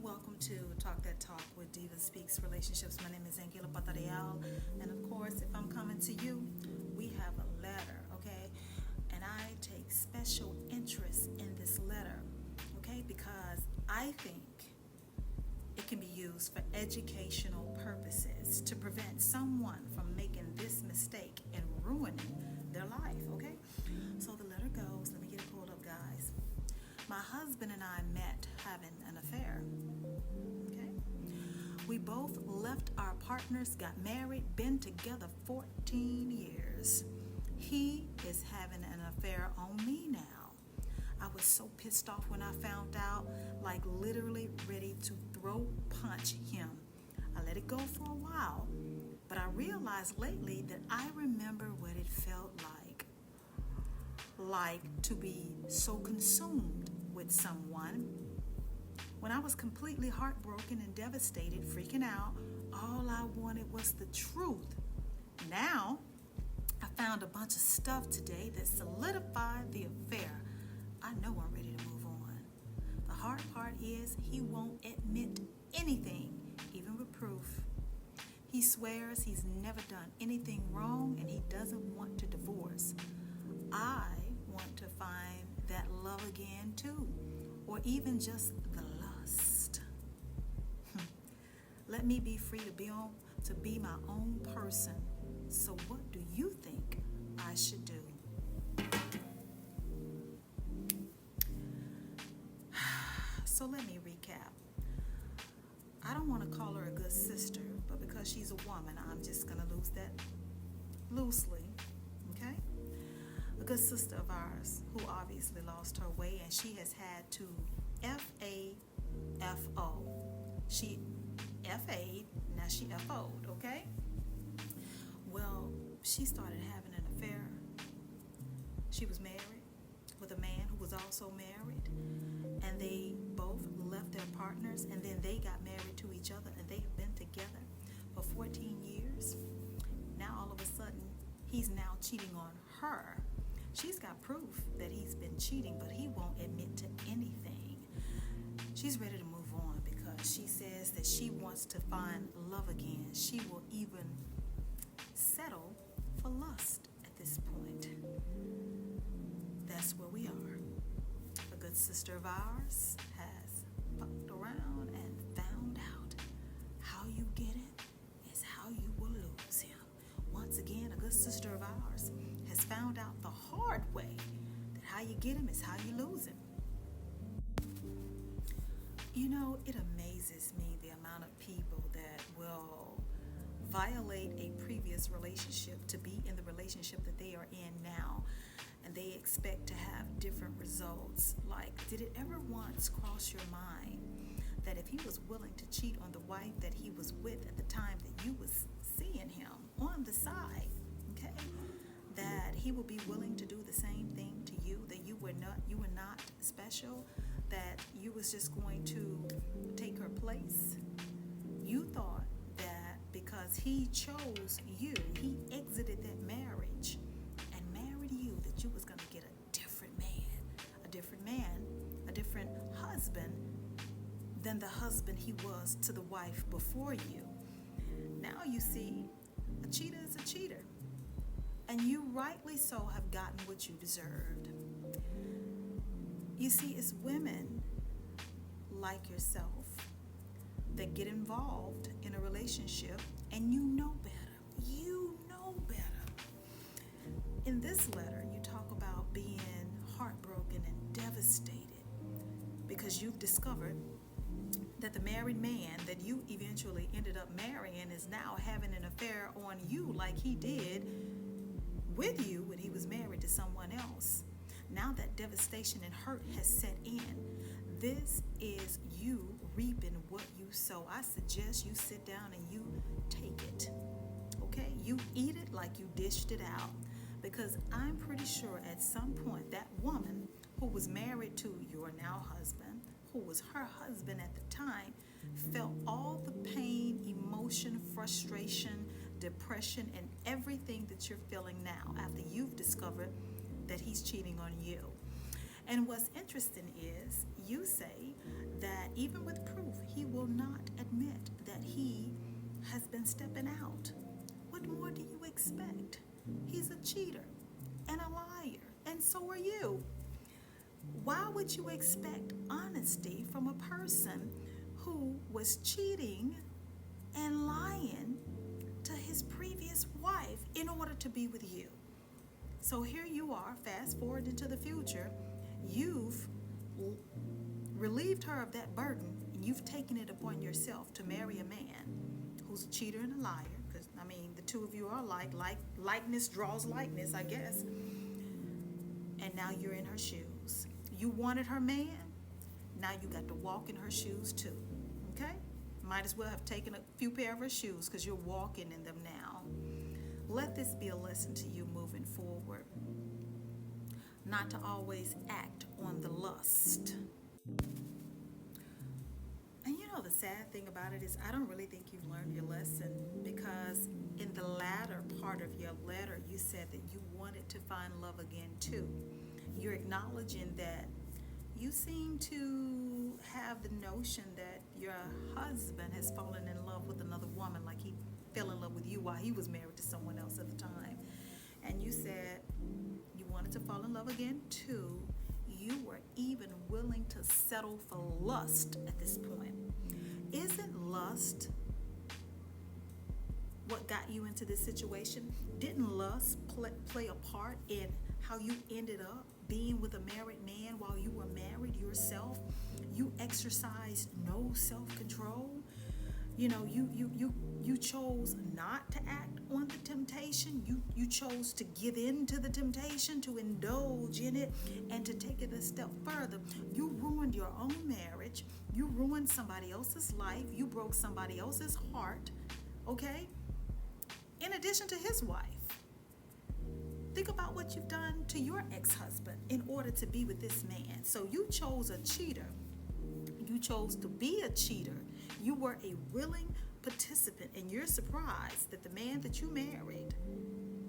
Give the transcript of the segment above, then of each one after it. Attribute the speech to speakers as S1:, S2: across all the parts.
S1: Welcome to Talk That Talk with DivaSpeaks Relationships. My name is Angela Patarial, and of course, if I'm coming to you, we have a letter, okay? And I take special interest in this letter, okay? Because I think it can be used for educational purposes to prevent someone from making this mistake and ruining their life, okay? So the letter goes, let me get it pulled up, guys. My husband and I met having an affair. Okay? We both left our partners, got married, been together 14 years. He is having an affair on me now. I was so pissed off when I found out, like literally ready to throw punch him. I let it go for a while, but I realized lately that I remember what it felt like to be so consumed with someone. When I was completely heartbroken and devastated, freaking out, all I wanted was the truth. Now, I found a bunch of stuff today that solidified the affair. I know I'm ready to move on. The hard part is he won't admit anything, even with proof. He swears he's never done anything wrong and he doesn't want to divorce. I want to find that love again too, or even just the lust. Let me be free to be my own person. So what do you think I should do? So let me recap. I don't want to call her a good sister, but because she's a woman, I'm just going to lose that loosely, okay? A good sister of ours who obviously lost her way, and she has had to F-A-F-O. She F-A'd, now she F-O'd, okay? Well, she started having an affair. She was married with a man who was also married, and they both left their partners, and then they got married to each other, and they have been together for 14 years. Now all of a sudden, he's now cheating on her. She's got proof that he's been cheating, but he won't admit to anything. She's ready to move on because she says that she wants to find love again. She will even settle for lust at this point. That's where we are. A good sister of ours has fucked around and found out how you get it is how you will lose him. Once again, a good sister of ours has found out the hard way that how you get him is how you lose him. You know, it amazes me the amount of people that will violate a previous relationship to be in the relationship that they are in now, and they expect to have different results. Like, did it ever once cross your mind that if he was willing to cheat on the wife that he was with at the time that you was seeing him on the side, okay, that he would be willing to do the same thing to you, that you were not special, that you was just going to take her place? You thought that because he chose you, he exited that marriage and married you, that you was going to get a different husband than the husband he was to the wife before you. Now you see, a cheater is a cheater, and you rightly so have gotten what you deserved. You see, it's women like yourself that get involved in a relationship and you know better. In this letter, you talk about being heartbroken and devastated because you've discovered that the married man that you eventually ended up marrying is now having an affair on you like he did with you when he was married to someone else. Now that devastation and hurt has set in. This is you reaping what you sow. I suggest you sit down and you take it. Okay? You eat it like you dished it out. Because I'm pretty sure at some point that woman who was married to your now husband, who was her husband at the time, felt all the pain, emotion, frustration, depression, and everything that you're feeling now after you've discovered that he's cheating on you. And what's interesting is you say that even with proof, he will not admit that he has been stepping out. What more do you expect? He's a cheater and a liar, and so are you. Why would you expect honesty from a person who was cheating and lying to his previous wife in order to be with you? So here you are, fast forward into the future. You've relieved her of that burden, and you've taken it upon yourself to marry a man who's a cheater and a liar. Because, I mean, the two of you are likeness draws likeness, I guess. And now you're in her shoes. You wanted her man, now you got to walk in her shoes too. Okay? Might as well have taken a few pair of her shoes because you're walking in them now. Let this be a lesson to you moving forward. Not to always act on the lust. And you know the sad thing about it is I don't really think you've learned your lesson, because in the latter part of your letter you said that you wanted to find love again too. You're acknowledging that you seem to have the notion that your husband has fallen in love with another woman, like he fell in love with you while he was married to someone else at the time. And you said you wanted to fall in love again too. You were even willing to settle for lust at this point. Isn't lust what got you into this situation? Didn't lust play a part in how you ended up being with a married man while you were married yourself? You exercised no self-control. You know, you chose not to act on the temptation. You chose to give in to the temptation, to indulge in it, and to take it a step further. You ruined your own marriage. You ruined somebody else's life. You broke somebody else's heart, okay? In addition to his wife. Think about what you've done to your ex-husband in order to be with this man. So you chose a cheater. You chose to be a cheater. You were a willing participant, and you're surprised that the man that you married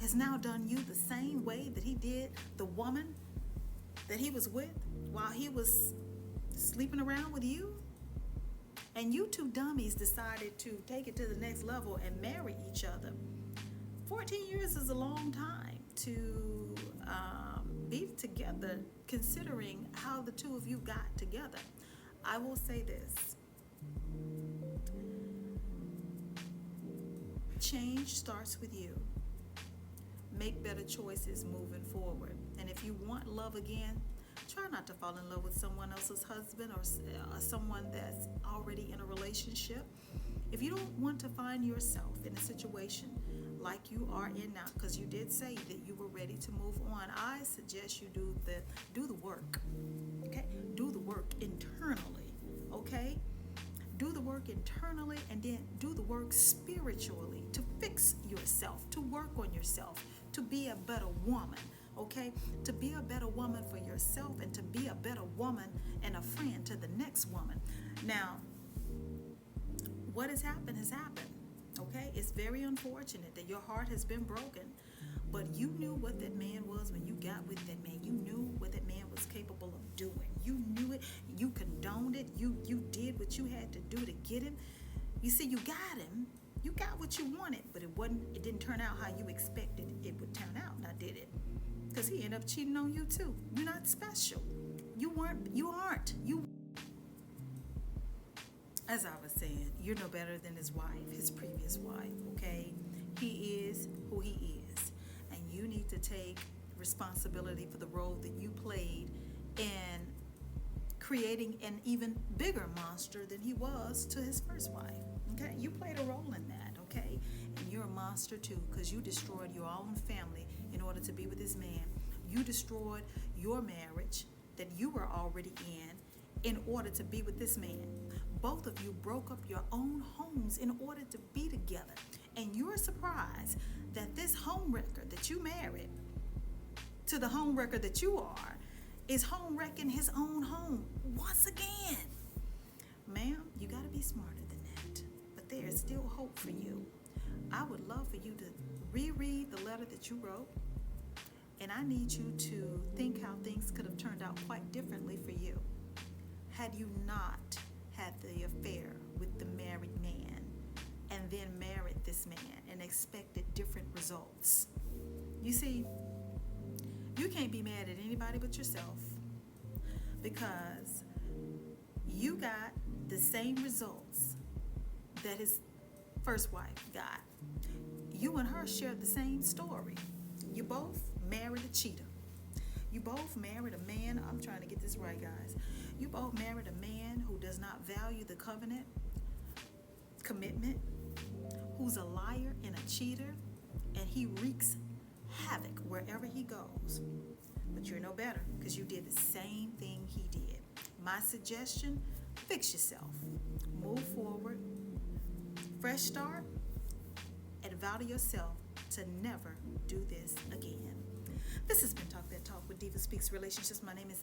S1: has now done you the same way that he did the woman that he was with while he was sleeping around with you. And you two dummies decided to take it to the next level and marry each other. 14 years is a long time to be together, considering how the two of you got together. I will say this. Change starts with you. Make better choices moving forward. And if you want love again, try not to fall in love with someone else's husband or someone that's already in a relationship. If you don't want to find yourself in a situation like you are in now, because you did say that you were ready to move on, I suggest you do the work. Okay? Do the work internally. Okay? Do the work internally, and then do the work spiritually to fix yourself, to work on yourself, to be a better woman, okay? To be a better woman for yourself, and to be a better woman and a friend to the next woman. Now, what has happened, okay? It's very unfortunate that your heart has been broken, but you knew what that man was when you got with that man. You knew what that man was capable of doing. You knew it. You condoned it. You did what you had to do to get him. You see, you got him. You got what you wanted, but it didn't turn out how you expected it would turn out. Now, did it? Because he ended up cheating on you too. You're not special. You aren't. As I was saying, you're no better than his wife, his previous wife, okay? He is who he is. And you need to take responsibility for the role that you played in creating an even bigger monster than he was to his first wife, okay? You played a role in that, okay? And you're a monster too, because you destroyed your own family in order to be with this man. You destroyed your marriage that you were already in order to be with this man. Both of you broke up your own homes in order to be together. And you're surprised that this home wrecker that you married to the home wrecker that you are is home wrecking his own home once again. Ma'am, you got to be smarter than that. But there is still hope for you. I would love for you to reread the letter that you wrote. And I need you to think how things could have turned out quite differently for you had you not had the affair with the married man and then married this man and expected different results. You see, you can't be mad at anybody but yourself, because you got the same results that his first wife got. You and her shared the same story. You both married a cheater. You both married a man, I'm trying to get this right, guys. You both married a man who does not value the covenant, commitment, who's a liar and a cheater, and he wreaks havoc wherever he goes. But you're no better, because you did the same thing he did. My suggestion, fix yourself. Move forward. Fresh start. And vow to yourself to never do this again. This has been Talk That Talk with DivaSpeaks Relationships. My name is